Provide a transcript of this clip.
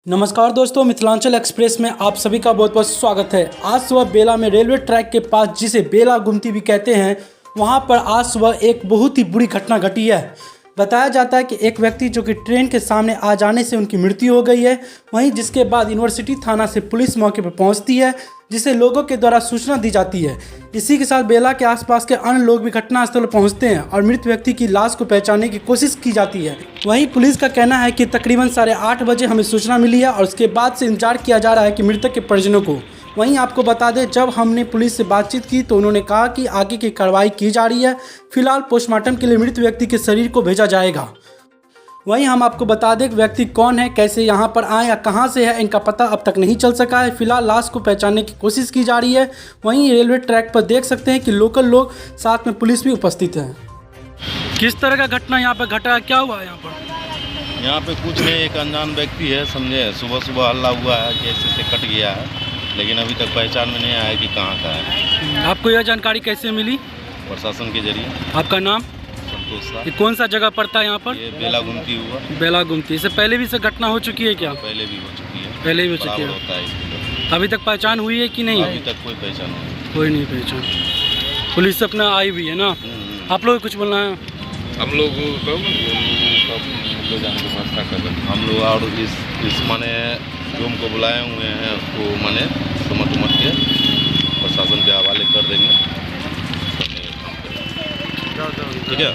नमस्कार दोस्तों, मिथिलांचल एक्सप्रेस में आप सभी का बहुत बहुत स्वागत है। आज सुबह बेला में रेलवे ट्रैक के पास, जिसे बेला गुमती भी कहते हैं, वहां पर आज सुबह एक बहुत ही बुरी घटना घटी है। बताया जाता है कि एक व्यक्ति जो कि ट्रेन के सामने आ जाने से उनकी मृत्यु हो गई है। वहीं जिसके बाद यूनिवर्सिटी थाना से पुलिस मौके पर पहुंचती है, जिसे लोगों के द्वारा सूचना दी जाती है। इसी के साथ बेला के आसपास के अन्य लोग भी घटनास्थल पर पहुंचते हैं और मृत व्यक्ति की लाश को पहचानने की कोशिश की जाती है। वहीं पुलिस का कहना है कि तकरीबन 8:30 बजे हमें सूचना मिली है और उसके बाद से इंतजार किया जा रहा है कि मृतक के परिजनों को। वहीं आपको बता दें, जब हमने पुलिस से बातचीत की तो उन्होंने कहा कि आगे की कार्रवाई की जा रही है। फिलहाल पोस्टमार्टम के लिए मृत व्यक्ति के शरीर को भेजा जाएगा। वहीं हम आपको बता दें कि व्यक्ति कौन है, कैसे यहाँ पर आए या कहाँ से है, इनका पता अब तक नहीं चल सका है। फिलहाल लाश को पहचानने की कोशिश की जा रही है। वहीं रेलवे ट्रैक पर देख सकते हैं कि लोकल लोग, साथ में पुलिस भी उपस्थित है। किस तरह का घटना यहाँ पर घटा, क्या हुआ है यहाँ पर? यहाँ पे कुछ नहीं, एक अनजान व्यक्ति है, समझे। सुबह सुबह हल्ला हुआ है कि ऐसे से कट गया है, लेकिन अभी तक पहचान में नहीं आया कि कहाँ का है। आपको यह जानकारी कैसे मिली? प्रशासन के जरिए। आपका नाम? संतोष सा। ये कौन सा जगह पड़ता है यहाँ पर? ये बेला गुमती हुआ। बेला गुमती। इससे पहले भी से घटना हो चुकी है क्या? पहले भी हो चुकी है। पहले भी हो चुकी बराबर है। होता है इसके। अभी तक पहचान हुई है कि नहीं? अभी तक कोई पहचान नहीं। कोई नहीं पहचान। पुलिस अपना आई हुई है ना। आप लोग कुछ बोलना है? हम लोग हम लोग और इस माने रूम को बुलाए हुए हैं, उसको माने समझ के प्रशासन के हवाले कर देंगे। ठीक है।